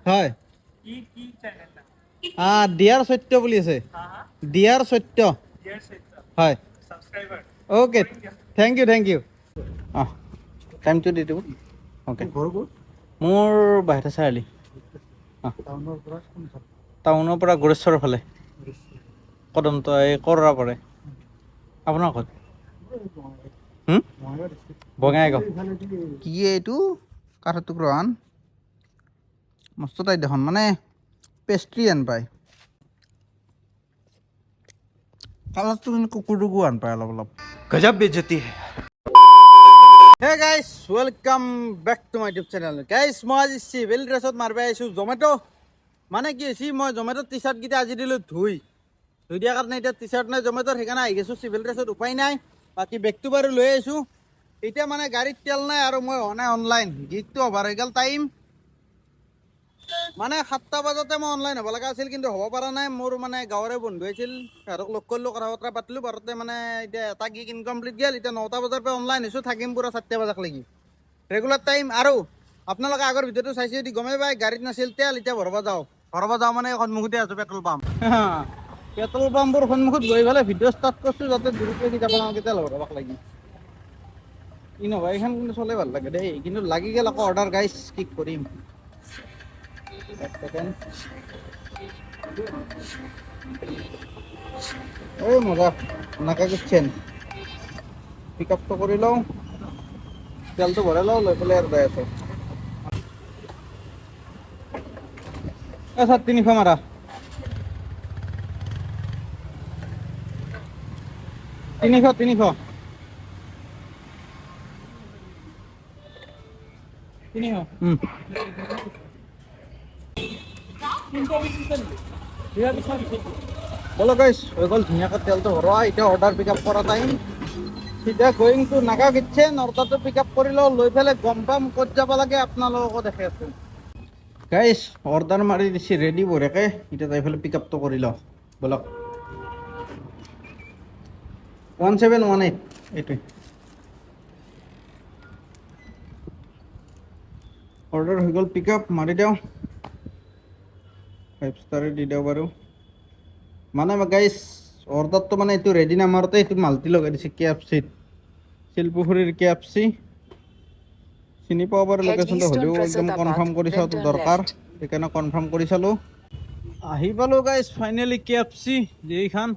হয় ডিয়াৰ সত্য বুলি আছে ডিয়াৰ সত্য হয় অ'কে থেংক ইউ অঁ টাইমটো দি দিব অ'কে মোৰ বাহিৰতে চাৰিআলি অঁ টাউনৰ পৰা গোৰেশ্বৰৰ ফালে কদমটো এই কৰৰা পৰে আপোনাৰ ঘৰত বঙাইগাঁও কি এইটো কাঠৰ টুকুৰান মস্ত টাইট দেখোন মানে পেষ্ট্ৰি আন পায় কালাৰটো কিন্তু কুকুৰটোকো আন পায় অলপ গজব বেজতি হে guys welcome back to my YouTube channel guys মই আজি চিভিল ড্ৰেছত মাৰিব আহিছোঁ জমেট' মানে কি হৈছে মই জমেট'ৰ টি চাৰ্টকেইটা আজি দিলোঁ ধুই দিয়াৰ কাৰণে এতিয়া টি চাৰ্ট নাই জমেট'ৰ সেইকাৰণে আহি গৈছোঁ চিভিল ড্ৰেছত উপায় নাই বাকী বেগটো বাৰু লৈ আহিছোঁ এতিয়া মানে গাড়ীত তেল নাই আৰু মই হোৱা নাই অনলাইন গীতটো অভাৰ হৈ গ'ল টাইম মানে 7টা বজাতে মই অনলাইন হ'ব লগা আছিল কিন্তু হ'ব পৰা নাই মোৰ মানে গাঁৱৰে বন্ধু আছিল সিহঁতক লগ কৰিলোঁ কথা বতৰা পাতিলোঁ বাৰতে মানে এতিয়া এটা গীত ইনকমপ্লিট গ'ল এতিয়া 9টা বজাৰ পৰা অনলাইন হৈছোঁ থাকিম পুৰা 4টা বজালৈকে ৰেগুলাৰ টাইম আৰু আপোনালোকে আগৰ ভিডিঅ'টো চাইছে যদি গমেই পায় গাড়ীত নাছিল তেল এতিয়া ভৰাব যাওঁ মানে সন্মুখতে আছোঁ পেট্ৰল পাম্পৰ সন্মুখত গৈ পেলাই ভিডিঅ' ষ্টাৰ্ট কৰিছোঁ যাতে দুৰুপযোগী যাব নালাগে তেল ভৰাব লাগি ইন'ভা এইখন কিন্তু চলাই ভাল লাগে দেই কিন্তু লাগি গ'ল আকৌ অৰ্ডাৰ গাইছ কি কৰিম এই মজা নাকা কিটচেন পিক আপটো কৰি লওঁ তেলটো ভৰাই লওঁ লৈ পেলাই আৰু যাই আছোঁ ছাৰ 300 মাৰা 300 বলো গাইছ হৈ গ'ল ধুনীয়াকৈ তেলটো ভৰোৱা এতিয়া অৰ্ডাৰ পিক আপ কৰা টাইম চিধা গোয়িং টু নাগা কিটচেন অৰ্ডাৰটো পিক আপ কৰি লওঁ লৈ পেলাই গম পাম ক'ত যাব লাগে আপোনালোককো দেখাই আছোঁ গাইছ অৰ্ডাৰ মাৰি দিছে ৰেডি বঢ়িয়াকৈ এতিয়া যাই পেলাই পিক আপটো কৰি লওঁ বলক 1718 এইটোৱে অৰ্ডাৰ হৈ গ'ল পিক আপ মাৰি দিওঁ 5 ষ্টাৰে দি দিওঁ বাৰু মানে গাইছ অৰ্ডাৰটো মানে এইটো ৰেডি নামাৰোঁতে এইটো মাল্টি লগাই দিছে KFCত শিলপুখুৰীৰ KFC চিনি পাব পাৰে লোকেশ্যনটো হ'লেও একদম কনফাৰ্ম কৰি চোৱাটো দৰকাৰ সেইকাৰণে কনফাৰ্ম কৰি চালোঁ আহি পালোঁ গাইছ ফাইনেলি KFC এইখন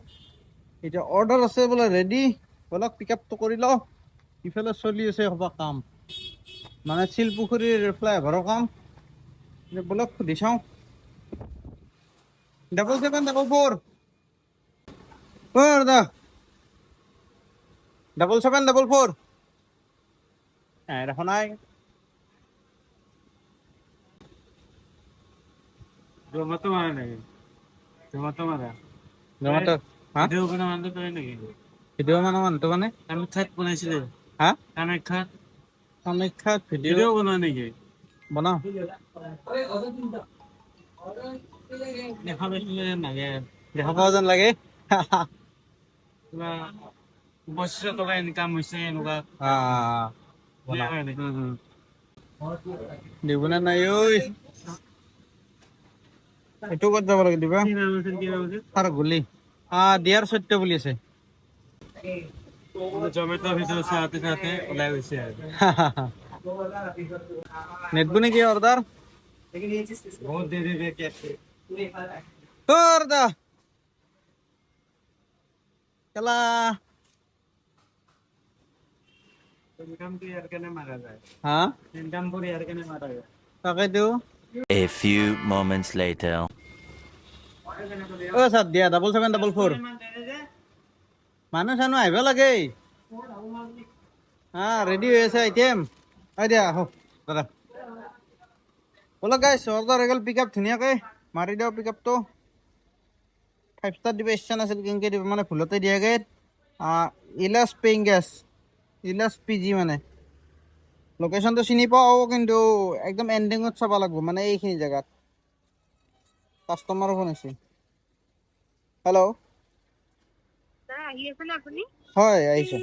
এতিয়া অৰ্ডাৰ আছে বোলে ৰেডি বলক পিক আপটো কৰি লওঁ ইফালে চলি আছে হ'বা কাম মানে শিলপুখুৰীৰ ফ্লাইঅভাৰৰ কাম বলক সুধি চাওঁ 7744 দাদা 7744 দেখোন নাই জমাটো মাৰা নেকি জমাটো মাৰা জমাটো হা ভিডিঅ' বনোৱা মানুহটো তই নেকি ভিডিঅ' মানুহটো মানে কামাখ্যাত বনাইছিলে হা কামাখ্যাত ভিডিঅ' বনোৱা নেকি বনাওঁ দেখা পাইছিলে লাগে দেখা পোৱা যেন লাগে কিবা 2500 টকা ইনকাম হৈছে এনেকুৱা দিবনে নাই ঐ এইটো ক'ত যাব লাগে দিবা তাৰ গলি দিয়াৰ সত্য বুলি আছে জমেট'ৰ ভিতৰত চাওঁতে চাওঁতে ওলাই গৈছে আৰু নেটবো নেকি অৰ্ডাৰ বহুত দেৰিলৈকে আছে দা খেলা ইনকামটো ইয়াৰ কেনে মাৰা যায় হা ইনকামবোৰ ইয়াৰ কেনে মাৰা যায় তাকেতো A few moments later. Sir দিয়া 7744 মানুহ চানুহ আহিব লাগে ৰেডি হৈ আছে আইটেম দিয়া আহক দাদা বলক গাইছ অৰ্ডাৰ হৈ গ'ল পিক আপ ধুনীয়াকৈ মাৰি দিওঁ পিক আপটো 5 ষ্টাৰ দিব ইচ্ছা নাছিল কেনেকৈ দিব মানে ভুলতে দিয়াগৈ ইলাছ পেইং গেছ ইলাছ PG মানে লোকেশ্যনটো চিনি পাওঁ কিন্তু একদম এণ্ডিঙত চাব লাগিব মানে এইখিনি জেগাত কাষ্টমাৰৰ ফোন আছে হেল্ল' হয় আহিছোঁ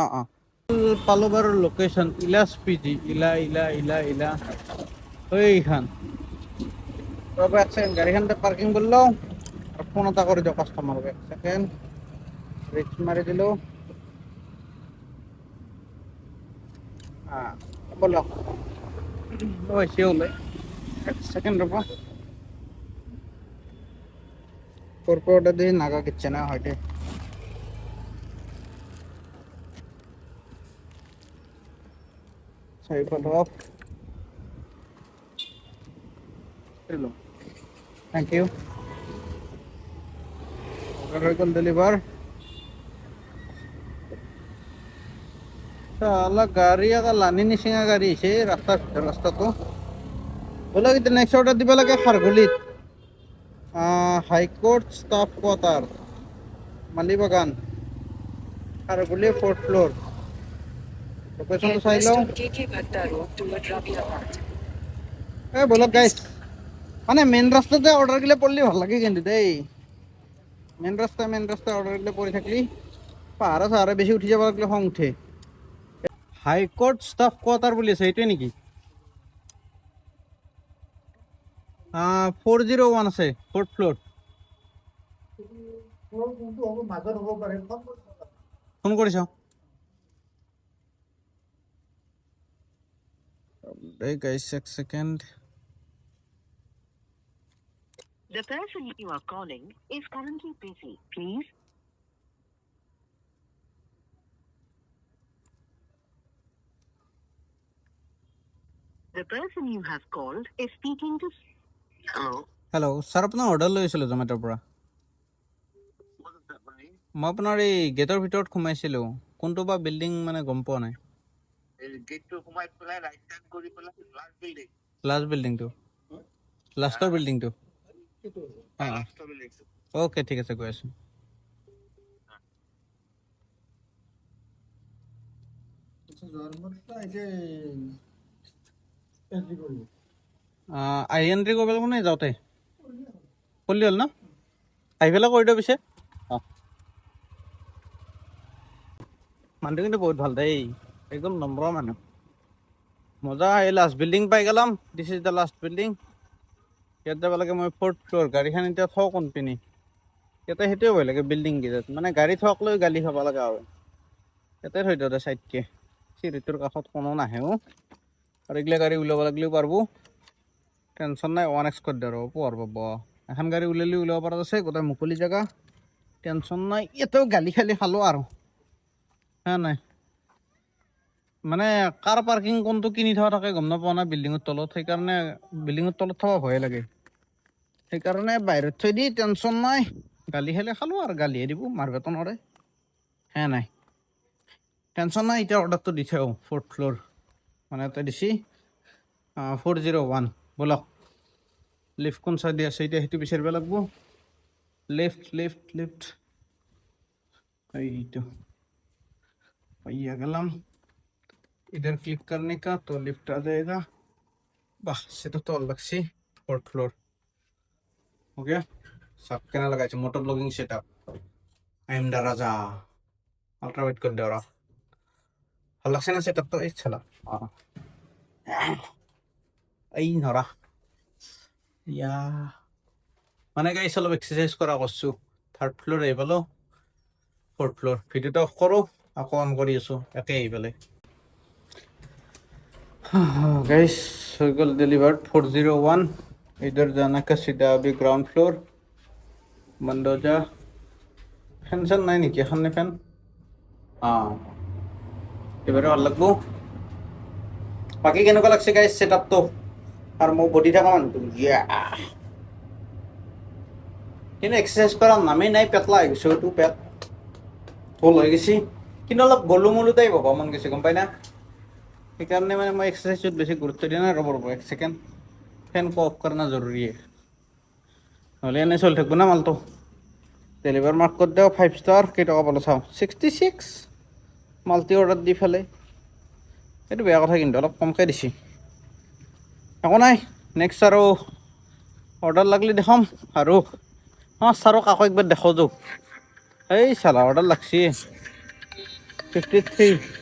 অঁ পালো বাৰু লোকেশ্যন ইলাছ পিজি ইলা ওইখান ৰ'ব এক ছেকেণ্ড গাড়ীখনতে পাৰ্কিং কৰি লওঁ আৰু ফোন এটা কৰি দিওঁ কাষ্টমাৰক এক ছেকেণ্ড ৰিক্স মাৰি দিলোঁ বলক হৈছে ওলাই এক ছেকেণ্ড ৰ'ব কৰ্পৰেট দি নাগা কিটচেনে হয়তো চাৰিফাল অফ থ্যাংক ইউ অর্ডার হয়ে গেল ডেলিভার साला गाड़ी का लानी निशिंगा गाड़ी से रास्ता तो बोला कि नेक्स्ट ऑर्डर दिबा लगे खारगुलित high court staff quarter Malibagan Kharguli 4th floor location तो सही लो ए बोलो गाइस মানে মেন রাস্তাতে অর্ডার গিলে পড়লি ভালো লাগে কিন্তু দেই মেন রাস্তা অর্ডার গিলে পড়ে থাকলি পাহাড় সাহারা বেশি উঠি যাব লাগলে খং উঠে হাইকোর্ট স্টাফ কোয়ার্টার বলি আছে এইটোৱে নেকি 401 আছে 4th ফ্লোৰ ফোন কৰিছ এই গাইস এক second The person you are calling is currently busy. Please. The person you have called is speaking to. Hello. Hello' sir আপোনাৰ অৰ্ডাৰ লৈ আছিলোঁ জমেট'ৰ পৰা মই আপোনাৰ এই গেটৰ ভিতৰত সোমাইছিলোঁ কোনটো বা বিল্ডিং মানে গম পোৱা নাই লাষ্ট বিল্ডিংটো লাষ্টৰ বিল্ডিংটো অ'কে ঠিক আছে গৈ আছোঁ আহি এণ্ট্ৰি কৰিব লাগিব নে যাওঁতে কৰিলি হ'ল ন আহি পেলাই কৰি দিওঁ পিছে অঁ মানুহটো কিন্তু বহুত ভাল দেই একদম নম্ৰ মানুহ মজা এই লাষ্ট বিল্ডিং পাই গেলাম this is the last building ইয়াত যাব লাগে মই 4th ফ্লোৰ গাড়ীখন এতিয়া থওঁ কোনপিনি ইয়াতে সেইটোৱে ভয় লাগে বিল্ডিং কেইটাত মানে গাড়ী থওক লৈ গালি খাব লগা হয় ইয়াতে থৈ দিওঁ চাইডকে চিৰিটোৰ কাষত কোনো নাহেও আৰু এইগিলা গাড়ী ওলাব লাগিলেও পাৰিব টেনশ্যন নাই 1x কৰি দিওঁ পোৱাৰ পাব এখন গাড়ী ওলাব পৰা আছে গোটেই মুকলি জেগা টেনশ্যন নাই ইয়াতেও গালি খালি খালোঁ আৰু হা নাই মানে কাৰ পাৰ্কিং কোনটো কিনি থোৱা থাকে গম নাপাওঁ না বিল্ডিঙৰ তলত সেইকাৰণে বিল্ডিঙৰ তলত থ'ব ভয়ে লাগে সেইকাৰণে বাহিৰত থৈ দি টেনশ্যন নাই গালি খালি খালোঁ আৰু গালিয়ে দিব মাৰবেতো নৰে হে নাই টেনশ্যন নাই এতিয়া অৰ্ডাৰটো দি থওঁ 4th ফ্লোৰ মানে এটা দিছি 401 বলক লিফ্ট কোন চাইডে আছে এতিয়া সেইটো বিচাৰিব লাগিব লিফ্ট এইটো পাইয়া গেলাম इधर क्लिक करने का तो लिफ्ट आ जाएगा वाह से तो अलग सी 4th फ्लोर हो गया सब कहना लगा motor blogging setup I am the Raja ultra wide कर दे रहा अलग से ना सेटअप तो एक चला आई नरा या মানে গাইছ অলপ এক্সাৰচাইজ কৰা কৰিছোঁ 3rd ফ্লোৰ আহি পালোঁ 4th ফ্লোৰ ভিডিঅ'টো অফ কৰোঁ আকৌ অন কৰি আছোঁ একে আহি পেলাই गाइस हो गल डिलीवर्ड 401 इधर जाना का सीधा अभी ग्राउंड फ्लोर बंद हो जा फैन सन नहीं निकी खाने फैन हाँ এবারে ভাল লাগবো বাকি কেনেকুৱা লাগছে গাইস সেটআপটো আৰ মো বডি থাকা মানুহ ইয়া কিন্তু এক্সাৰচাইজ কৰাৰ নামেই নাই পেটলা হৈ গৈছে তো পেট থল হৈ গৈছে কিন্তু অলপ গলুমলু টাইপ হ'ব মন গৈছে গম পাই না সেইকাৰণে মানে মই এক্সাৰচাইজত বেছি গুৰুত্ব দিয়া নাই ৰ'ব এক ছেকেণ্ড ফেন অফ কৰা জৰুৰী নহ'লে এনেই চলি থাকিব না মালটো ডেলিভাৰ মাৰ্ক কৰি দিওঁ 5 ষ্টাৰ কেইটকা পালোঁ চাওঁ 66 মাল্টি অৰ্ডাৰ দি পেলাই এইটো বেয়া কথা কিন্তু অলপ কমকৈ দিছে একো নাই নেক্সট আৰু অৰ্ডাৰ লাগিলে দেখাম আৰু অঁ ছাৰক আকৌ একবাৰ দেখাওঁ যাওঁ এই চালা অৰ্ডাৰ লাগছি 53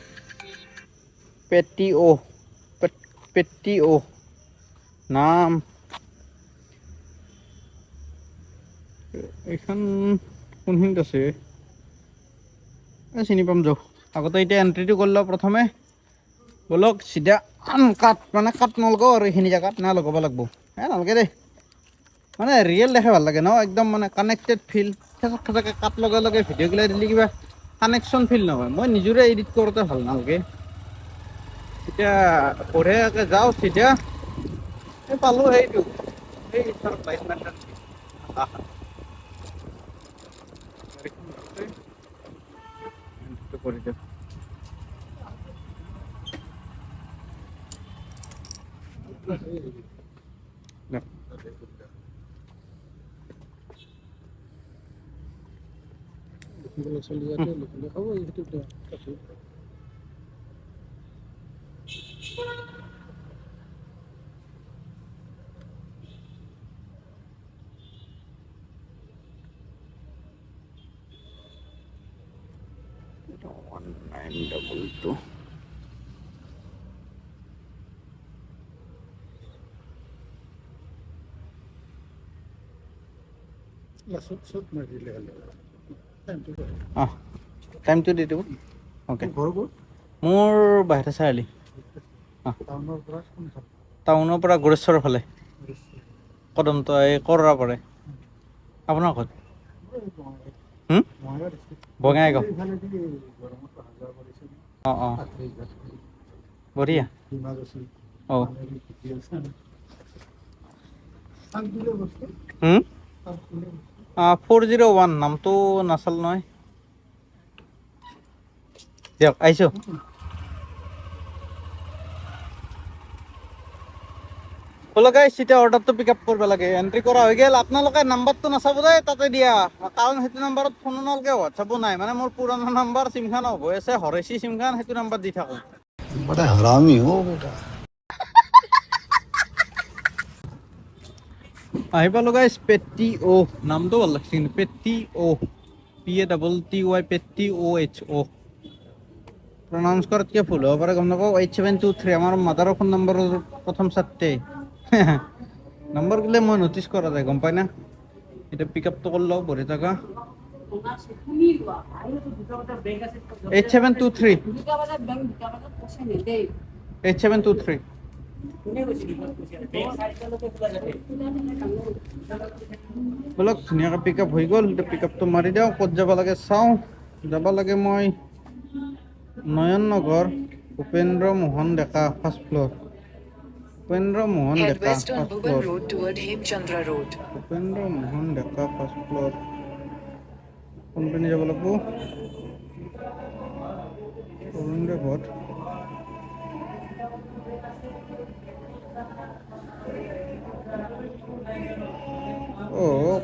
পেটিঅ' পেটিঅ' নাম এইখন কোনখিনিত আছে চিনি পাম যাওক আগতে এতিয়া এণ্ট্ৰিটো কৰি লওঁ প্ৰথমে বলক চিধা কাট মানে কাট নলগাওঁ আৰু এইখিনি জেগাত না লগাব লাগিব নালাগে দেই মানে ৰিয়েল দেখাই ভাল লাগে ন একদম মানে কানেক্টেড ফিল খেচক খেচকে কাট লগে লগে ভিডিঅ'গিলা দিলে কিবা কানেকশ্যন ফিল নহয় মই নিজৰে এডিট কৰোঁতে ভাল নালাগে এতিয়া বঢ়িয়াকৈ যাওঁ চিধা এই পালোঁ সেইটো এই কৰি দিওঁ টাইমটো দি দিব অ'কে মোৰ বাহিৰা চাৰিআলি টাউনৰ পৰা গড়েশ্বৰৰ ফালে কদমটো এই কৰৰা পৰে আপোনাৰ ঘৰত বঙাইগাঁও অঁ বঢ়িয়া অঁ 401 নামটো নাচাল নহয় দিয়ক আহিছোঁ বোলো গাইছ এতিয়া অৰ্ডাৰটো পিক আপ কৰিব লাগে এণ্ট্ৰি কৰা হৈ গ'ল আপোনালোকে নাম্বাৰটো নাচাব দেই তাতে দিয়া কাৰণ সেইটো নাম্বাৰত ফোনো নালাগে হোৱাটছআপো নাই মানে মোৰ পুৰণা নাম্বাৰ চিমখন অফ হৈ আছে হৰেচি চিমখন সেইটো নাম্বাৰ দি থাকোঁ बड़ा हरामी हो बेटा আহি পালোঁ গাইছ পেটিঅ' নামটো ভাল লাগিছে কিন্তু পেটিঅ' PATTY পেটিঅ'HO প্ৰনাউন্স কৰাতকৈ ভুল হ'ব পাৰে গম নাপাওঁ 8723 আমাৰ মাদাৰৰ ফোন নম্বৰৰ প্ৰথম চাৰটে নম্বৰগিলা মই ন'টিছ কৰা যায় গম পাই না এতিয়া পিক আপটো কৰি লওঁ বঢ়িয়া জেগা 8723 8723 বলক ধুনীয়াকৈ পিক আপ হৈ গ'ল এতিয়া পিক আপটো মাৰি দিওঁ ক'ত যাব লাগে চাওঁ যাব লাগে মই Nayan Nagar Upendra Mohan Deka first floor Upendra Mohan Head Deka west on first Bhuban floor Road toward Hemchandra Road. Upendra Mohan Deka first floor কোনপিনে যাব লাগিব অৰুণোদয় ভট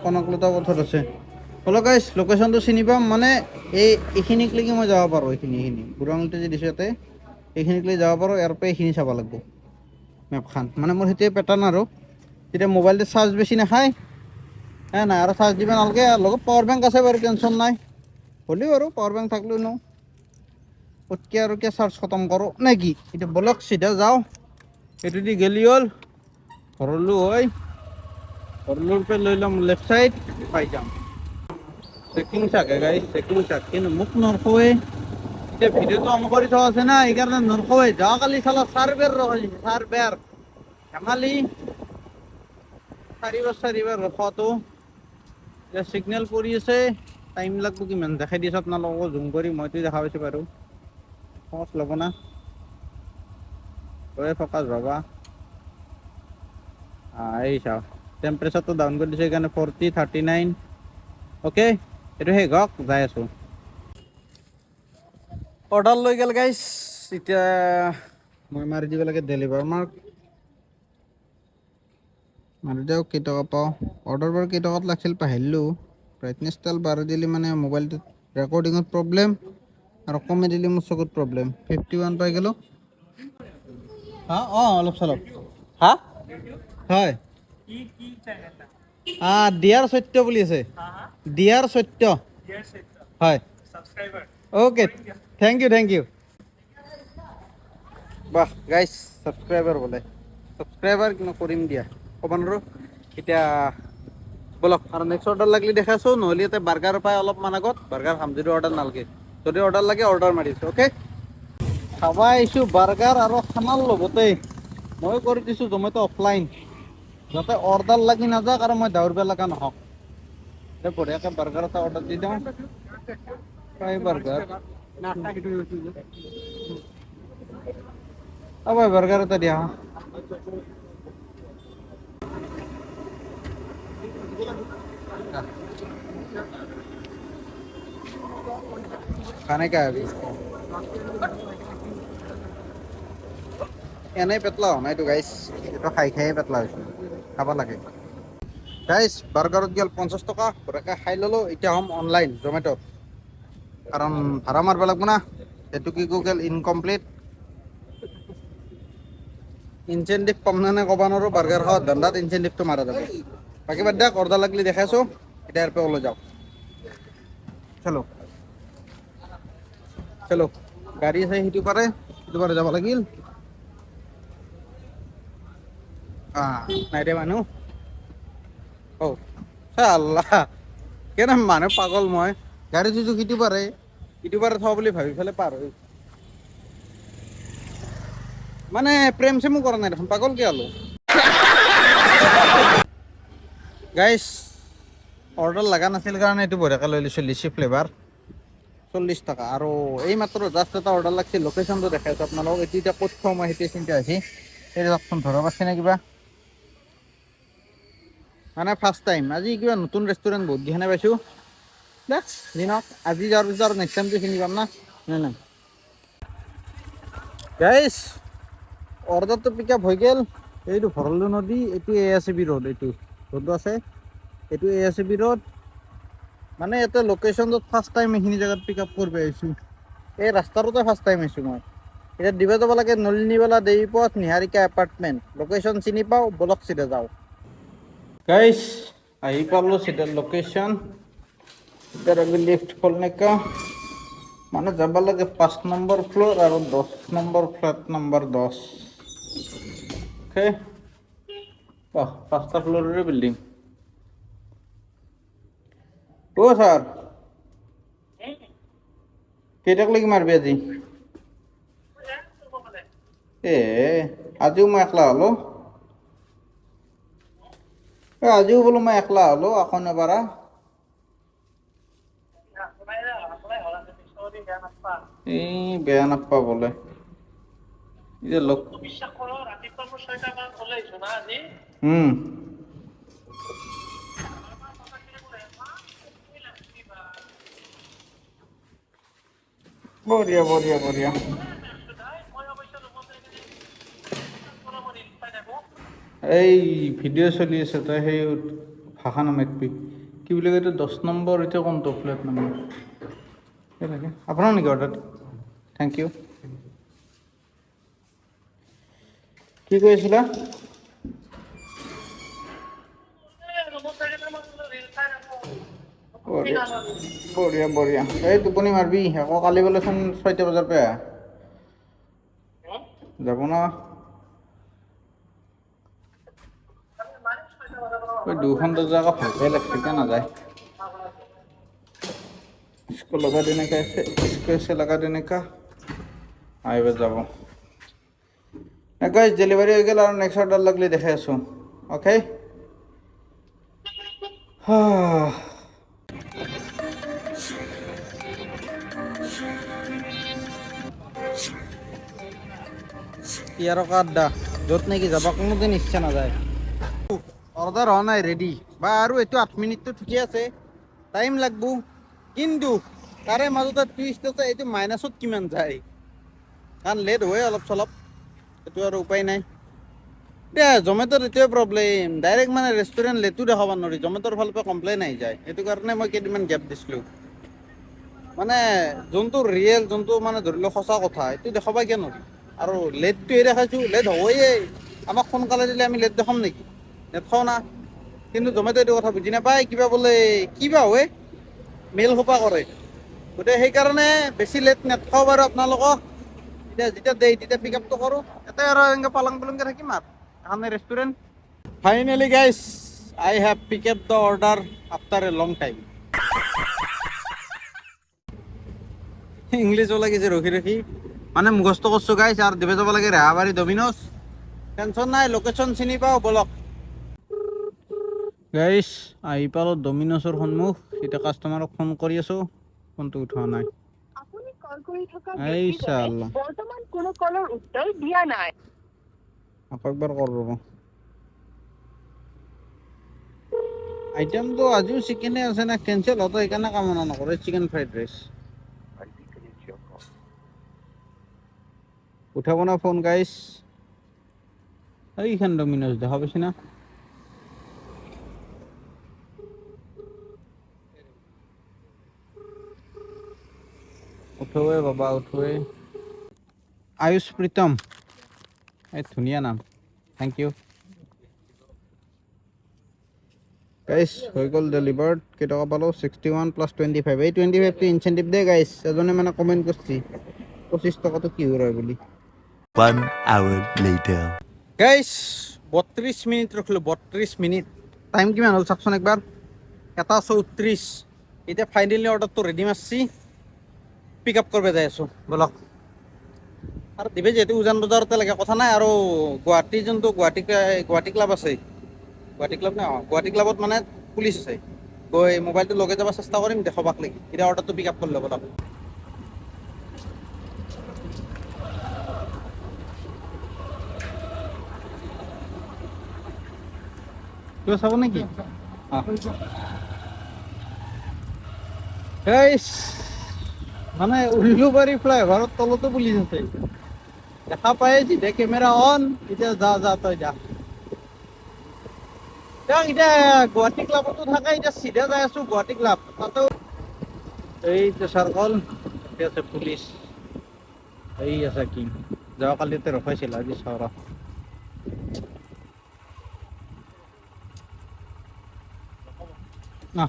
কনকলতা পথত আছে হলো গাইছ লোকেশ্যনটো চিনি পাম মানে এইখিনিক লৈকে মই যাব পাৰোঁ এইখিনি বুঢ়া আঙুলিটো যে দিছোঁ ইয়াতে এইখিনিক লৈ যাব পাৰোঁ ইয়াৰ পৰা এইখিনি চাব লাগিব মেপখন মানে মোৰ সেইটোৱে পেটাৰ্ণ আৰু তেতিয়া মোবাইলটো চাৰ্জ বেছি নাখায় নাই আৰু চাৰ্জ দিব নালাগে লগত পাৱাৰ বেংক আছে বাৰু টেনশ্যন নাই হ'লেও আৰু পাৱাৰ বেংক থাকিলেও ন ক'তকৈ আৰু কিয় চাৰ্জ খতম কৰোঁ নে কি এতিয়া বলক চিধা যাওঁ এইটো দি গেলি হ'ল ভৰলো হয় ভৰলোৰ পৰা লৈ ল'ম লেফ্ট চাইড পাই যাম চেকিং চাকে গাইছ চেকিং চাক কিন্তু মোক নৰখোৱে এতিয়া ভিডিঅ'টো অন কৰি থোৱা আছে না সেইকাৰণে নৰখোৱে যোৱাকালি চালা চাৰবাৰ চাৰবাৰ ধেমালি চাৰিবাৰ ৰখোৱাটো এতিয়া ছিগনেল পৰি আছে টাইম লাগব কিমান দেখাই দিছোঁ আপোনালোকক জুম কৰি মইতো দেখা পাইছোঁ বাৰু খৰচ ল'ব না লৈ ফকাচ ৰ'বা এই চাওঁ টেম্পাৰেচাৰটো ডাউন কৰি দিছে সেইকাৰণে 40 39 অ'কে এইটো শেষ হওক যাই আছোঁ অৰ্ডাৰ লৈ গ'ল গাইছ এতিয়া মই মাৰি দিব লাগে ডেলিভাৰ মাৰ্ক মাৰি দিয়ক কেইটকা পাওঁ অৰ্ডাৰ বাৰু কেইটকাত লাগিছিল পাহৰিলোঁ ব্ৰাইটনেছডাল বাঢ়ি দিলে মানে মোবাইলটোত ৰেকৰ্ডিঙত প্ৰব্লেম আৰু কমাই দিলে মোৰ চকুত প্ৰব্লেম 51 পাই গ'লোঁ অলপ চলপ হয় ডিয়াৰ সত্য বুলি আছে ডিয়াৰ সত্য হয় অ'কে থেংক ইউ বাহ গাইজ ছাবস্ক্ৰাইবাৰ বোলে ছাবস্ক্ৰাইবাৰ কিন্তু কৰিম দিয়া ক'ব নোৱাৰোঁ এতিয়া বলক আৰু নেক্সট অৰ্ডাৰ লাগিলে দেখাইছোঁ নহ'লে ইয়াতে বাৰ্গাৰ পাই অলপমান আগত বাৰ্গাৰ খাম যদি অৰ্ডাৰ নালাগে যদি অৰ্ডাৰ লাগে অৰ্ডাৰ মাৰিছোঁ অ'কে খাবা আহিছোঁ বাৰ্গাৰ আৰু খানাৰ লগতে মই কৰি দিছোঁ জমেট' অফলাইন যাতে অৰ্ডাৰ লাগি নাযাওক আৰু মই দাউৰিব লগা নহওক এতিয়া বঢ়িয়াকৈ বাৰ্গাৰ এটা অৰ্ডাৰ দি দিওঁ ফ্ৰাই বাৰ্গাৰ ভাই বাৰ্গাৰ এটা দিয়া खाने का है अभी এনেই পেটলা হোৱা নাইতো গাইছ এইটো খাই খাইয়ে পেটলা হৈছে খাব লাগে গাইছ বাৰ্গাৰত গেল 50 টকা বঢ়িয়াকৈ খাই ল'লোঁ এতিয়া হ'ম অনলাইন জমেট'ত কাৰণ ভাড়া মাৰিব লাগিব না সেইটো কি গ'ল ইনকমপ্লিট ইনচেণ্টিভ কম নে ক'ব নোৱাৰোঁ বাৰ্গাৰ খোৱা ধান্দাত ইনচেণ্টিভটো মাৰা যাব বাকী বাদ দিয়ক অৰ্ডাৰ লাগিলে দেখাইছোঁ এতিয়া ইয়াৰ পৰা ওলাই যাওঁ চলো চলো গাড়ী আছে সিটো পাৰে যাব লাগিল নাই দে মানুহ আল্লাহ কেনে মানুহ পাগল মই গাড়ী যুঁজো সিটো পাৰে থোৱা বুলি ভাবি পেলাই পাৰ হৈ মানে প্ৰেম চেমো কৰা নাই দেখোন পাগল কিয় হ'লো গাইছ অৰ্ডাৰ লগা নাছিল কাৰণে এইটো বঢ়িয়াকৈ লৈ লৈছোঁ লিচি ফ্লেভাৰ 40 টকা আৰু এই মাত্ৰ জাষ্ট এটা অৰ্ডাৰ লাগিছিল লোকেশ্যনটো দেখাইছোঁ আপোনালোকক এইটো এতিয়া ক'ত থওঁ মই সেইটোৱে চিন্তা হৈছে এই যাওকচোন ধৰক আছে নে কিবা মানে ফাৰ্ষ্ট টাইম আজি কিবা নতুন ৰেষ্টুৰেণ্ট বহুত কেইখনে পাইছোঁ দেখ দিনক আজি যোৱাৰ পিছত আৰু নেক্সট টাইমটো চিনি পাম না নাই গাইছ অৰ্ডাৰটো পিক আপ হৈ গ'ল এইটো ভৰলু নদী এইটো ASAB ৰোড এইটো ৰোডটো আছে এইটো ASAB ৰোড মানে ইয়াতে লোকেশ্যনটোত ফাৰ্ষ্ট টাইম এইখিনি জেগাত পিক আপ কৰিব আহিছোঁ এই ৰাস্তাটোতে ফাৰ্ষ্ট টাইম আহিছোঁ মই এতিয়া দিব যাব লাগে নলিনীৱালা দেৱীপথ নিহাৰিকা এপাৰ্টমেণ্ট লোকেশ্যন চিনি পাওঁ বলক চিধা যাওঁ গাইছ আহি পালোঁ চিধা লোকেশ্যন এতিয়া লিফ্ট খোল নেকা মানে যাব লাগে 5 নম্বৰ ফ্ল'ৰ আৰু 10 নম্বৰ ফ্লেট নম্বৰ 10 অ'কে 5টা ফ্ল'ৰৰে বিল্ডিং ছাৰ কেইটাক লাগি মাৰিবি আজি আজিও মই একলা হ'লো আজিও বোলো মই একলা হ'লো আকৌ নেবাৰা বেয়া নাপা বোলে বঢ়িয়া বঢ়িয়া বঢ়িয়া এই ভিডিঅ' চলি আছে তই সেই ভাষা নামাতিবি কি বুলি কয় এইটো 10 নম্বৰ এতিয়া কোনটো ফ্লেট নম্বৰ লাগে আপোনাৰ নেকি অৰ্ডাৰ থেংক ইউ কি কৈ আছিলা বঢ়িয়া বঢ়িয়া এই টোপনি মাৰবি আকৌ কালি বোলেচোন 6টা বজাৰ পৰা যাব না দুখন দৰ্জা আকৌ ভালকৈ লাগছে নাযায় इसको लगा देने का ऐसे लगा देने का আহিব যাব গাইজ ডেলিভাৰী হৈ গ'ল আৰু নেক্সট অৰ্ডাৰ লাগিলে দেখাই আছোঁ অ'কে ইয়াৰ আড্ডা য'ত নেকি যাব কোনোদিন ইচ্ছা নাযায় অৰ্ডাৰ হোৱা নাই ৰেডি বা আৰু এইটো 8 মিনিটটো ঠিকে আছে টাইম লাগব কিন্তু তাৰে মাজতে টুইষ্ট আছে এইটো মাইনাছত কিমান যায় কাৰণ লেট হয় অলপ চলপ এইটো আৰু উপায় নাই দে জমেট'ৰ এইটোৱে প্ৰব্লেম ডাইৰেক্ট মানে ৰেষ্টুৰেণ্ট লেটো দেখাব নোৱাৰি জমেট'ৰ ফালৰ পৰা কমপ্লেইন আহি যায় সেইটো কাৰণে মই কেইদিনমান গেপ দিছিলোঁ মানে যোনটো ৰিয়েল যোনটো মানে ধৰি লওক সঁচা কথা এইটো দেখাব কিয় নোৱাৰি আৰু লেটটোৱে দেখাইছোঁ লেট হয়েই আমাক সোনকালে দিলে আমি লেট দেখাম নেকি নেদেখাওঁ না কিন্তু জমেট' এইটো কথা বুজি নাপায় কিবা বোলে কিবা হয় মেইল সোপা কৰে গতিকে সেইকাৰণে বেছি লেট নেদেখাওঁ বাৰু আপোনালোকক এতিয়া যেতিয়া দেই তেতিয়া পিক আপটো কৰোঁ ইয়াতে আৰু এনেকৈ পালং পলংকৈ থাকিম আৰু এখানে restaurant finally guys I have pick up the order after a long time ইংলিছো লাগিছে ৰখি ৰখি মানে মুখস্থ কৰিছোঁ গাইজ আৰু দিবে যাব লাগে ৰেহাবাৰী ডমিন'জ টেনশ্যন নাই লোকেশ্যন চিনি পাওঁ বলক গাইজ আহি পালোঁ ডমিন'জৰ সন্মুখ এতিয়া কাষ্টমাৰক ফোন কৰি আছোঁ ফোনটো উঠোৱা নাই আপুনি কল কৰি থকা এই ব্যক্তিজনে চাল্লা বৰ্তমান কোনো কলৰ উত্তৰ দিয়া নাই। আকৌ একবাৰ কৰ ৰ'ব আইটেমটো আজিও চিকেনে আছে না কেঞ্চেল হতো সেইকাৰণে কামনা নকৰে চিকেন ফ্ৰাইড ৰাইচ উঠাব না ফোন গাইছ এইখান ডমিন'জ দেখা পাইছি না উঠোৱে বাবা উঠোৱে আয়ুষ প্ৰীতম এই ধুনীয়া নাম থেংক ইউ গাইছ হৈ গ'ল ডেলিভাৰ্ড কেইটকা পালোঁ 61 + 25 এই 25টো ইনচেণ্টিভ দে গাইছ এজনে মানে কমেণ্ট কৰিছে 25 টকাটো কিহৰ হয় বুলি 1 hour later. গাইছ 32 মিনিট ৰখিলোঁ 32 মিনিট টাইম কিমান হ'ল চাওকচোন একবাৰ 1:34 এতিয়া ফাইনেলি অৰ্ডাৰটো ৰেডি মাৰছি পিক আপ কৰিব যাই আছোঁ বলক আৰু দিবে যিহেতু উজান বজাৰতে লাগে কথা নাই আৰু গুৱাহাটী যোনটো গুৱাহাটী ক্লাব আছে গুৱাহাটী ক্লাব নে গুৱাহাটী ক্লাবত মানে পুলিচ আছে গৈ মোবাইলটো লগাই যাব চেষ্টা কৰিম দেখাবাক লাগি এতিয়া অৰ্ডাৰটো পিক আপ কৰি ল'ব বলক কিবা চাব নেকি মানে উলুবাৰী ফ্লাইঅভাৰৰ তলতো পুলিচ আছে দেখা পাই যেতিয়া কেমেৰা অন এতিয়া যা তই যা এতিয়া গুৱাহাটী ক্লাবতো থাকে এতিয়া চিধা যাই আছো গুৱাহাটী ক্লাব তাতো এইটো চাৰ্কল এতিয়া আছে পুলিচ এই আছে কি যোৱাকালিতে ৰখাইছিল আজি চাওৰা না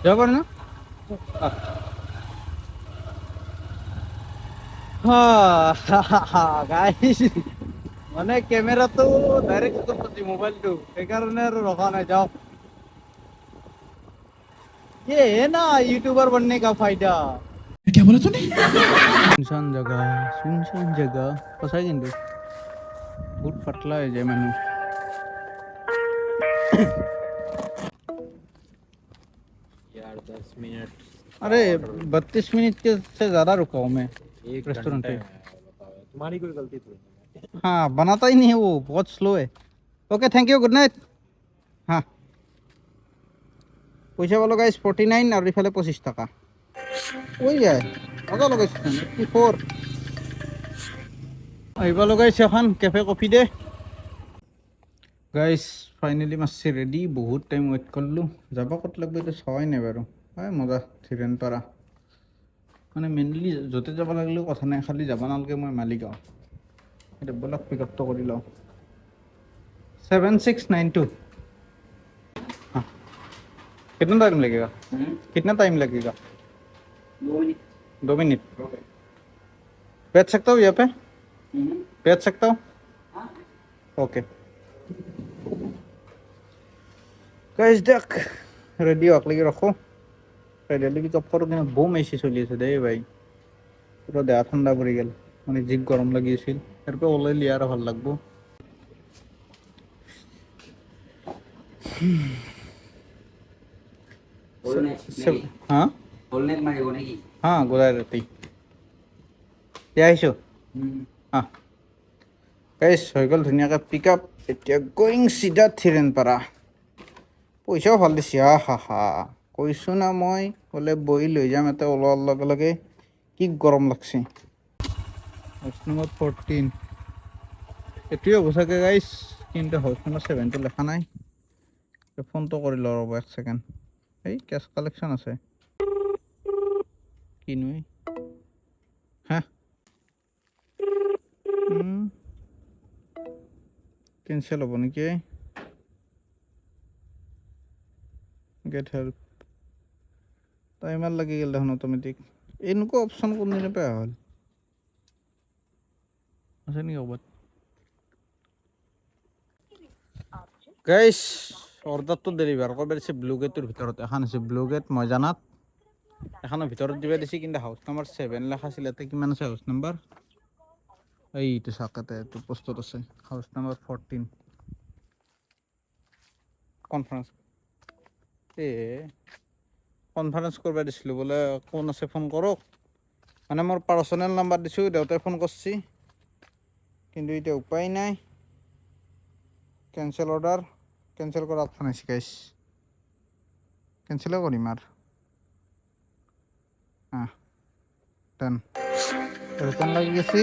যাব পারে না গাইস মানে ক্যামেরাটো ডাইরেক্ট করতেছি মোবাইলটো এই কারণে আর রখা নাই যাও ये है ना यूट्यूबर बनने का फायदा क्या बोला तूने सुनसान जगह फसाई কিন্তু बहुत पतला है जे मैंने यार 10 मिनट अरे 32 मिनट के से ज्यादा रुका हूँ मैं एक रेस्टोरेंट पे तुम्हारी कोई गलती थोड़ी हाँ बनाता ही नहीं है वो बहुत स्लो है okay thank you good night हाँ পইচা পালো গাইজ 49 আৰু ইফালে 25 টকা হৈ যায় মজা লগাইছে 84 আহিব লগাইছে এখন কেফে কফি দে গাইজ ফাইনেলি মাছছে ৰেডি বহুত টাইম ৱেইট কৰিলোঁ যাব ক'ত লাগব এইটো চোৱাই নাই বাৰু হয় মজা থিৰেন পাৰা মানে মেইনলি য'তে যাব লাগিলেও কথা নাই খালি যাব নালাগে মই মালিগাঁও এতিয়া বলক পিক আপটো কৰি লওঁ 7692 कितना टाइम लगेगा कितना टाइम लगेगा 2 मिनट बैठ सकता हूँ यहाँ पे बैठ सकता हूँ ओके गाइस देख रेडी होक लगे रखो रेडी लगे जब करो कि बहु मेसी चली আছে দেই ভাই পুরো দেহা ঠান্ডা পড়ে গেল মানে জিগ গরম লাগিয়েছিল এরপর ওলাই লিয়া আর ভালো লাগবো हाँ हाँ गोदाय रहती এতিয়া আহিছোঁ हाँ গাইছ হৈ গ'ল ধুনীয়াকৈ পিক আপ এতিয়া গোয়িং চিধা থিৰেনপাৰা পইচাও ভাল দিছে হা কৈছোঁ না মই বোলে বহি লৈ যাম এটা ওলোৱাৰ লগে লগে কি গৰম লাগছে হাউচ নম্বৰ 14 এইটোৱে হ'ব চাগে গাইছ কিন্তু হাউচ নম্বৰ 7টো লেখা নাই ফোনটো কৰি লওঁ ৰ'ব 1 ছেকেণ্ড এই কেছ কালেকশ্যন আছে কিনো হা কেনচেল হ'ব নেকি গেট হেল্প টাইমাৰ লাগি গ'ল দেখোন অট'মেটিক এনেকুৱা অপশ্যন কোনদিনা পাই হ'ল আছে নেকি ক'ৰবাত গাইছ অৰ্ডাৰটো ডেলিভাৰ কৰিব দিছে ব্লু গেটৰ ভিতৰত এখন আছে ব্লু গেট মই জানাত এখনৰ ভিতৰত দিব দিছে কিন্তু হাউচ নাম্বাৰ 7 লেখা আছিল ইয়াতে কিমান আছে হাউচ নাম্বাৰ এইটো চাকাতে এইটো পোষ্টত আছে হাউচ নাম্বাৰ 14 কনফাৰেন্স কনফাৰেন্স কৰিব দিছিলোঁ বোলে কোন আছে ফোন কৰক মানে মোৰ পাৰ্চনেল নাম্বাৰ দিছোঁ দেউতাই ফোন কৰিছে কিন্তু এতিয়া উপায় নাই কেনচেল অৰ্ডাৰ কেনচেল কৰা অপশ্যন আছে গাইছ কেনচেলে কৰিম আৰু ডান ৰিটাৰ্ণ লাগি গৈছে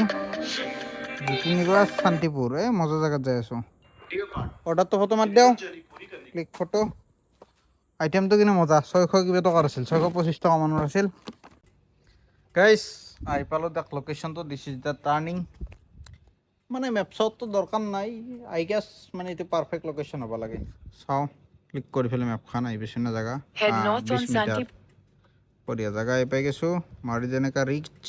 বুকিং নিবাস শান্তিপুৰ মজা জেগাত যাই আছোঁ অৰ্ডাৰটো ফটো মাৰি দিওঁ ক্লিক ফটো আইটেমটো কিন্তু মজা 600 কিবা টকাৰ আছিল 625 টকা মানৰ আছিল গাইছ আহি পালোঁ তাক লোকেশ্যনটো দিছ ইজ দ্য টাৰ্ণিং মানে মেপছতো দৰকাৰ নাই আই গেছ মানে এইটো পাৰফেক্ট লোকেশ্যন হ'ব লাগে চাওঁ ক্লিক কৰি পেলাই মেপখন আহি পাইছোঁ না জেগা 20 মিটাৰ বঢ়িয়া জেগা আহি পাই গৈছোঁ মাৰি যেনেকৈ ৰিচ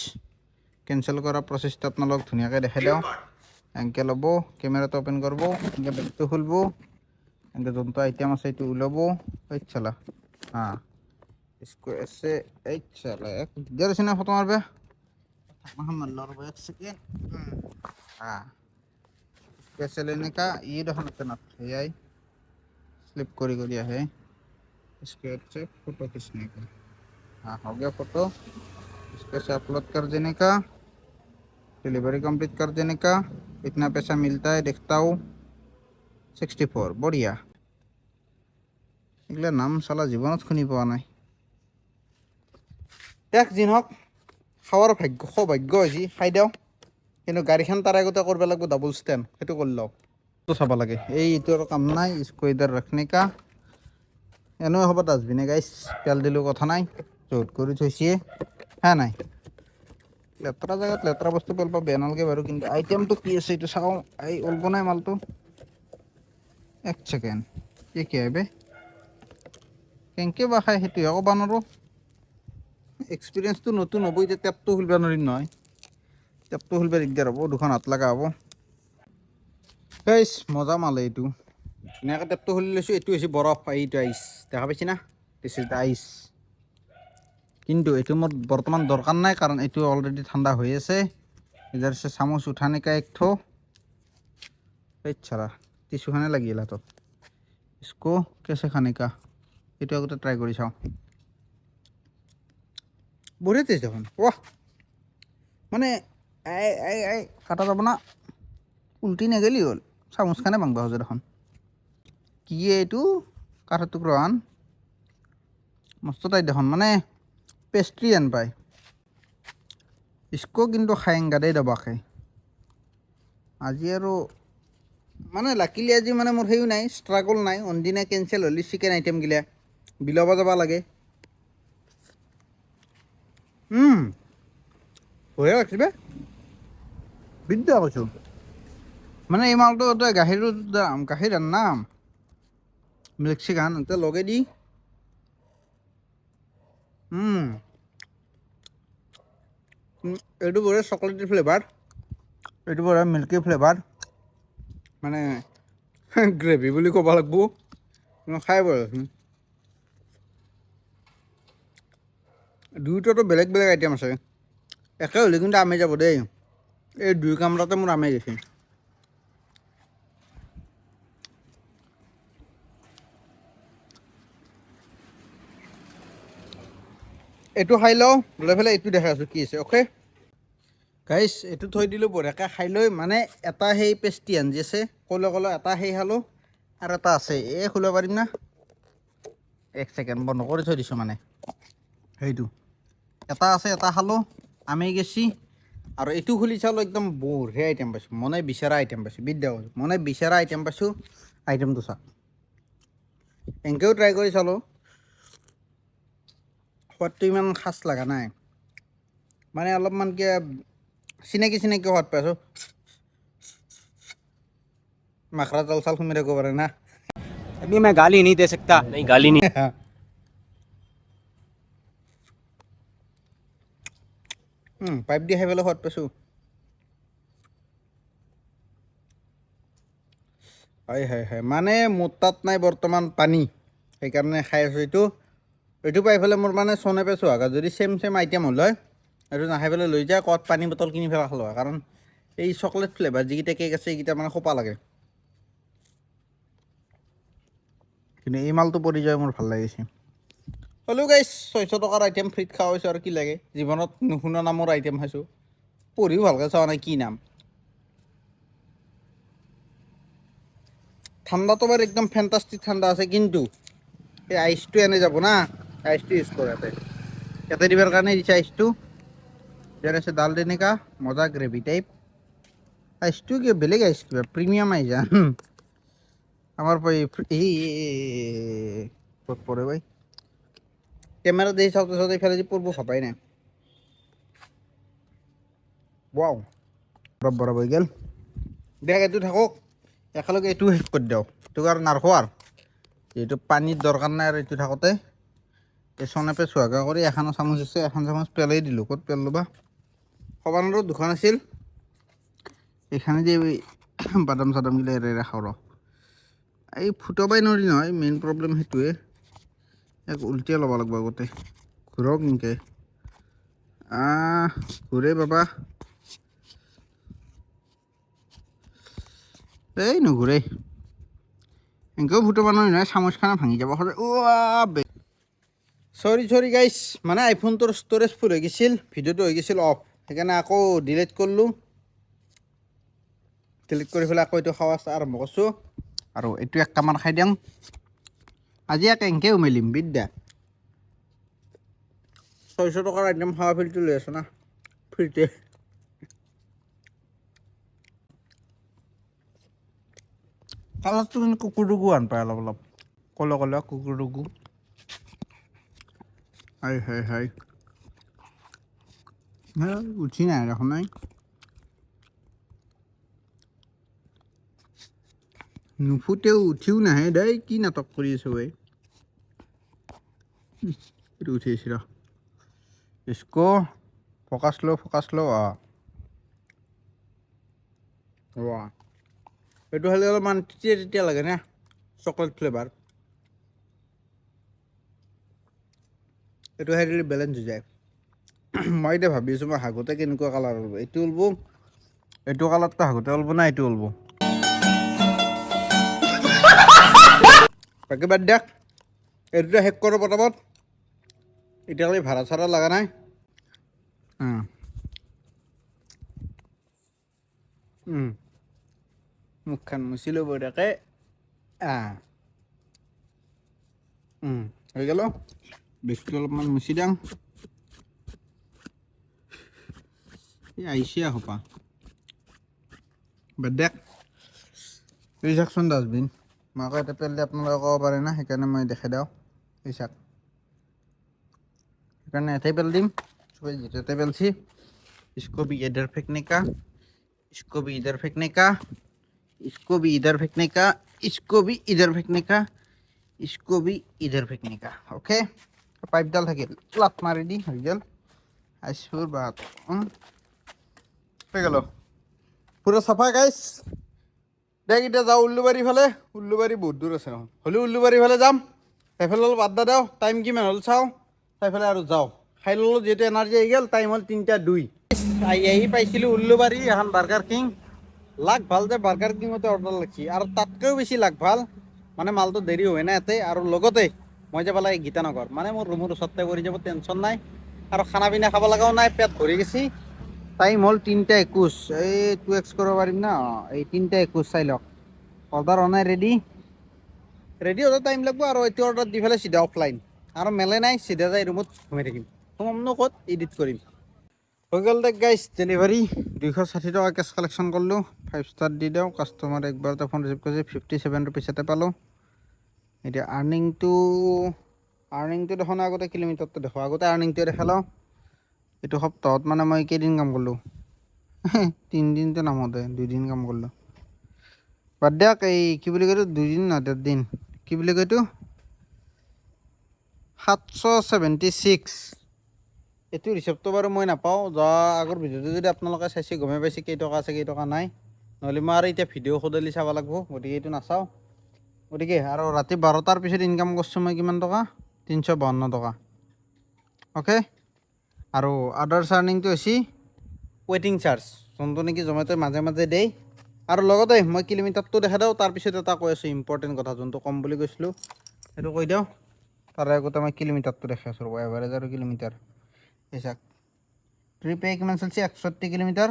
কেনচেল কৰা প্ৰচেছটো আপোনালোক ধুনীয়াকৈ দেখাই দিওঁ এনেকৈ ল'ব কেমেৰাটো অ'পেন কৰিব এনেকৈ বেগটো খুলিব এনেকৈ যোনটো আইটেম আছে এইটো ওলাব চালা इसको ऐसे चला एक इधर से ना फोटो मार पे मोहम्मद लौर एक सेकेंड कैसे लेने का ये देखो ना ये स्लिप करी है इसके से फोटो खींचने का हो गया फोटो इसके से अपलोड कर देने का डिलीवरी कंप्लीट कर देने का कितना पैसा मिलता है देखता हूँ 64 बढ़िया এগুলা নাম চালা জীৱনত শুনি পোৱা নাই এক দিন হওক খাৱাৰ সৌভাগ্য হৈছে খাই দিওঁ কিন্তু গাড়ীখন তাৰ আগতে কৰিব লাগিব ডাবল ষ্টেণ্ড সেইটো কৰি লওঁ তো চাব লাগে এইটো আৰু কাম নাই ইস্কো ইধৰ ৰখনে কা এনেও হ'ব ডাষ্টবিনে গাইছ তেল দিলেও কথা নাই য'ত কৰি থৈছে হা নাই লেতেৰা জেগাত লেতেৰা বস্তু পেলাব বেয়া নালাগে বাৰু কিন্তু আইটেমটো কি আছে এইটো চাওঁ এই ওলব নাই মালটো এক ছেকেণ্ড কি আহিবে কেনেকৈ বা খাই সেইটোহে ক'ব নোৱাৰোঁ এক্সপিৰিয়েঞ্চটো নতুন হ'ব এতিয়া টেপটো খুলিব নোৱাৰিম নহয় টেপটো খুলিব দিগদাৰ হ'ব দুখন হাত লগা হ'ব গাইছ মজা মালে এইটো ধুনীয়াকৈ টেপটো খুলি লৈছোঁ এইটো হৈছে বৰফ এইটো আইচ দেখা পাইছি না দিছ ইজ দ্য আইচ কিন্তু এইটো মোৰ বৰ্তমান দৰকাৰ নাই কাৰণ এইটো অলৰেডি ঠাণ্ডা হৈ আছে ইধৰ সে চামুচ উঠানে কা এক ঠো এই চালা টিচুখানে লাগিল হাতত ইস্কো কেছে খানে কা এইটো আগতে ট্ৰাই কৰি চাওঁ বঢ়িয়া টেষ্ট দেখোন ৱাহ মানে কাটা যাব না উল্টি নেগেলি হ'ল চামুচখানে ভাঙবা হৈছে দেখোন কি এইটো কাঠৰ টুকুৰান মস্ত টাইট দেখোন মানে পেষ্ট্ৰি আন পায় ইস্কো কিন্তু খায়েংগা দেই দবাকে আজি আৰু মানে লাকিলি আজি মানে মোৰ সেইও নাই ষ্ট্ৰাগল নাই অনদিনা কেনচেল হ'লে চিকেন আইটেমগিলা বিলাব যাব লাগে বঢ়িয়া লাগছে বে বিদ্যা কৈছোঁ মানে এই মালটো গাখীৰৰ দাম গাখীৰ নাম মিল্কশ্বেক এতিয়া লগে দি এইটো বঢ়িয়া চকলেটি ফ্লেভাৰ এইটো বঢ়িয়া মিল্কি ফ্লেভাৰ মানে গ্ৰেভি বুলি ক'ব লাগিব খাই বঢ়িয়া দুয়োটাতো বেলেগ বেলেগ আইটেম আছে একে হ'লে কিন্তু আমে যাব দেই এই দুই কামৰাতে মোৰ আমে গৈছে এইটো খাই লওঁ লৈ পেলাই এইটো দেখাই আছোঁ কি আছে অ'কে গাইছ এইটো থৈ দিলোঁ বঢ়িয়াকৈ খাই লৈ মানে এটা সেই পেষ্ট্ৰি আঞ্জি আছে ক'লে এটা সেই খালোঁ আৰু এটা আছে এই খুলিব পাৰিম না এক ছেকেণ্ড বন্ধ কৰি থৈ দিছোঁ মানে সেইটো এটা আছে এটা খালোঁ আমি গেছি আৰু এইটো খুলি চালোঁ একদম বঢ়িয়া আইটেম পাইছোঁ মনে বিচৰা আইটেম পাইছোঁ বিদ্যা কৈছোঁ মনে বিচৰা আইটেম পাইছোঁ আইটেমটো চাওক এনেকৈও ট্ৰাই কৰি চালোঁ সোৱাদটো ইমান খাচ লগা নাই মানে অলপমান চিনাকি সোৱাদ পাইছোঁ মাখৰা জাল চাল সুমি ৰাখিব পাৰে না अभी मैं गाली नहीं दे सकता नहीं गाली नहीं পাইপ দি খাই পেলাই সোৱাদ পাইছোঁ হয় হয় হয় মানে মোৰ তাত নাই বৰ্তমান পানী সেইকাৰণে খাই আছোঁ এইটো পাই পেলাই মোৰ মানে চনে পাইছোঁ আগত যদি চেম আইটেম হ'ল হয় এইটো নাখাই পেলাই লৈ যায় ক'ত পানী বটল কিনি পেলাই খালোঁ হয় কাৰণ এই চকলেট ফ্লেভাৰ যিকেইটা কেক আছে এইকেইটা মানে খোপা লাগে কিন্তু এই মালটো পৰি যায় মোৰ ভাল লাগিছে হ'লেও গাইছ 600 টকাৰ আইটেম ফ্ৰীত খোৱা হৈছোঁ আৰু কি লাগে জীৱনত নুশুনা নামৰ আইটেম খাইছোঁ পঢ়িও ভালকৈ চোৱা নাই কি নাম ঠাণ্ডাটো বাৰু একদম ফেণ্টাষ্টিক ঠাণ্ডা আছে কিন্তু এই আইচটো এনে যাব না আইচটো ইউজ কৰে ইয়াতে দিবৰ কাৰণে দিছে আইচটো ইয়াত আছে ডাল তেনেকা মজা গ্ৰেভি টাইপ আইচটো কিবা বেলেগ আইচ কিবা প্ৰিমিয়াম আইচ আমাৰ ক'ত পৰে ভাই কেমেৰা দেখি চাওঁতে চাওঁতে ইফালে যে পূৰ্ব ভাবাই নাই ৱাও বৰফ হৈ গ'ল দেখ এইটো থাকক একেলগে এইটো শেষ কৰি দিওঁ এইটোক আৰু নাৰাখোঁ আৰু যিহেতু পানীৰ দৰকাৰ নাই আৰু এইটো থাকোঁতে এই চনেপে চুৱাগা কৰি এখন চামুচ আছে এখন চামুচ পেলাই দিলোঁ ক'ত পেলালোঁ বা সবানৰো দুখন আছিল এইখানে যে বাদাম চাদামগিলা এৰাই ৰাখোঁ ৰ এই ফুটাবাই নোৱাৰি নহয় মেইন প্ৰব্লেম সেইটোৱে এক উল্টিয়াই ল'ব লাগিব আগতে ঘূৰক নেকি ঘূৰে বাবা এই নুঘূৰে এনেকৈও ফুটাব নোৱাৰি নহয় চামুচখানা ভাঙি যাব চৰি গাইছ মানে আইফোনটোৰ ষ্ট'ৰেজ ফুল হৈ গৈছিল ভিডিঅ'টো হৈ গৈছিল অফ সেইকাৰণে আকৌ ডিলিট কৰিলোঁ ডিলিট কৰি পেলাই আকৌ এইটো খাৱা আৰম্ভ কৰিছোঁ আৰু এইটো এক কামান খাই দিওঁ আজি এনেকৈ উমালিম বিদ্যা 600 টকাৰ আইটেম খাৱা ফিলটো লৈ আছোঁ না ফ্ৰীতে কালাৰটো কিন্তু কুকুৰটোকো আন পায় অলপ কলে কুকুৰটোকো হাই উঠি নাই দেখোন নাই নুফুটেও উঠিও নাহে দেই কি নাটক কৰি আছো ভাই এইটো উঠি আহিছে ৰ ইস্কো ফকাছ লো এইটো হ'লে অলপমান তেতিয়া লাগে না চকলেট ফ্লেভাৰ এইটো খাই দিলে বেলেঞ্চ হৈ যায় মই এতিয়া ভাবি আছোঁ মই হাগোতে কেনেকুৱা কালাৰ ওলাব এইটো ওলাব এইটো কালাৰটো হাগোতে ওলাব না এইটো ওলাব বাকী বাদ দিয়ক এইটোতে শেষ কৰোঁ পটাপট এতিয়ালৈ ভাড়া চাড়া লগা নাই মুখখন মুচি ল'ব তাকে হৈ গ'ল বেগটো অলপমান মুচি দিওঁ এই আহিছে সোপা বাদ দিয়ক এই চাওকচোন ডাষ্টবিন মই আকৌ এটা পেলালে আপোনালোকে ক'ব পাৰে না সেইকাৰণে মই দেখাই দিওঁ এই চাওক সেইকাৰণে এটাই পেল দিম চবেই যিটো এটাই পেলছি इसको भी इधर फेंकने का इसको भी इधर फेंकने का इसको भी इधर फेंकने का इसको भी इधर फेंकने का इसको भी इधर फेंकने का ओके पाइप डाल থাকিল লাত মাৰি দি হৈ গ'ল আইছুৰ বাত হৈ গ'ল পুৰা চাফা গাইছ দেখ এতিয়া যাওঁ উল্লুবাৰী ফালে উল্লুবাৰী বহুত দূৰ আছে নহয় হ'লেও উল্লুবাৰী ফালে যাম সেইফালে অলপ আড্ডা দিওঁ টাইম কিমান হ'ল চাওঁ সেইফালে আৰু যাওঁ খাই ল'লোঁ যিহেতু এনাৰ্জি আহি গ'ল টাইম হ'ল 3:02 আহি পাইছিলোঁ উল্লুবাৰী এখন বাৰ্গাৰ কিং লাগ ভাল যে বাৰ্গাৰ কিঙতে অৰ্ডাৰ লাগিছে আৰু তাতকৈও বেছি লাগ ভাল মানে মালটো দেৰি হয় না ইয়াতে আৰু লগতে মই যে পালে গীতানগৰ মানে মোৰ ৰুমৰ ওচৰতে কৰি যাব টেনশ্যন নাই আৰু খানা পিনা খাব লগাও নাই পেট ভৰি গৈছে টাইম হ'ল 3:21 এই 2x কৰিব পাৰিম না এই 3:21 চাই লওক অৰ্ডাৰ হোৱা নাই ৰেডি হ'লে টাইম লাগিব আৰু এইটো অৰ্ডাৰ দি পেলাই চিধা অফলাইন আৰু মেলে নাই চিধা যাই ৰুমত ঘুমাই থাকিম সোমামনো ক'ত এডিট কৰিম হৈ গ'ল দেখ গাইছ ডেলিভাৰী 260 টকা কেছ কালেকশ্যন কৰিলোঁ 5 ষ্টাৰ দি দিওঁ কাষ্টমাৰ একবাৰতে ফোন ৰিচিভ কৰিছে 57 ৰুপিছ এটা পালোঁ এতিয়া আৰ্নিংটো দেখোন আগতে কিলোমিটাৰটো দেখোঁ আগতে আৰ্নিংটো দেখালোঁ এইটো সপ্তাহত মানে মই কেইদিন কাম কৰিলোঁ 3 দিনটো নামতে 2 দিন কাম কৰিলোঁ বাদ দিয়ক এই কি বুলি কয় এইটো 2 দিন নহয় 1.5 দিন কি বুলি কয় এইটো 776 এইটো ৰিচিপ্টটো বাৰু মই নাপাওঁ যোৱা আগৰ ভিডিঅ'টো যদি আপোনালোকে চাইছে গমে পাইছে কেইটকা আছে কেইটকা নাই নহ'লে মই আৰু এতিয়া ভিডিঅ' সদালি চাব লাগিব গতিকে এইটো নাচাওঁ গতিকে আৰু ৰাতি 12টাৰ পিছত ইনকাম কৰিছোঁ মই কিমান টকা 352 টকা অ'কে আৰু আদাৰ্ছ আৰ্নিংটো হৈছে ৱেটিং চাৰ্জ যোনটো নেকি জমেট'ই মাজে মাজে দেই আৰু লগতে মই কিলোমিটাৰটো দেখা দিওঁ তাৰপিছত এটা কৈ আছোঁ ইম্পৰ্টেণ্ট কথা যোনটো কম বুলি কৈছিলোঁ সেইটো কৈ দিওঁ তাৰে আগতে মই কিলোমিটাৰটো দেখাই আছোঁ ৰ'ব এভাৰেজ আৰু কিলোমিটাৰ এই চাওক ট্ৰিপে কিমান চলিছে 61 কিলোমিটাৰ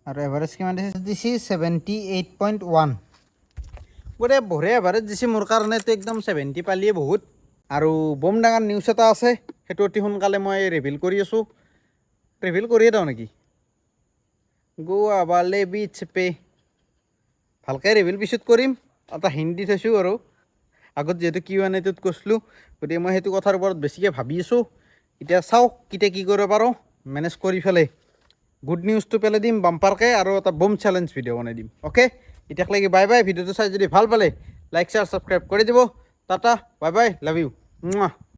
আৰু এভাৰেজ কিমান দিছে 78.1 গোটেই বঢ়িয়া এভাৰেজ দিছে মোৰ কাৰণেতো একদম 70 পালিয়ে বহুত আৰু বম ডাঙৰ নিউজ এটা আছে সেইটো অতি সোনকালে মই ৰিভিল কৰি আছোঁ ৰিভিল কৰিয়ে দিওঁ নেকি গোৱা বালে বিচ পে ভালকৈ ৰিভিল পিছত কৰিম এটা হিন্দী থৈছোঁ আৰু আগত যিহেতু Q&A-টোত কৈছিলোঁ গতিকে মই সেইটো কথাৰ ওপৰত বেছিকৈ ভাবি আছোঁ এতিয়া চাওক কেতিয়া কি কৰিব পাৰোঁ মেনেজ কৰি পেলাই গুড নিউজটো পেলাই দিম বাম্পাৰকৈ আৰু এটা বম চেলেঞ্জ ভিডিঅ' বনাই দিম অ'কে এতিয়ালৈকে বাই বাই ভিডিঅ'টো চাই যদি ভাল পালে লাইক শ্বেয়াৰ ছাবস্ক্ৰাইব কৰি দিব tata bye bye love you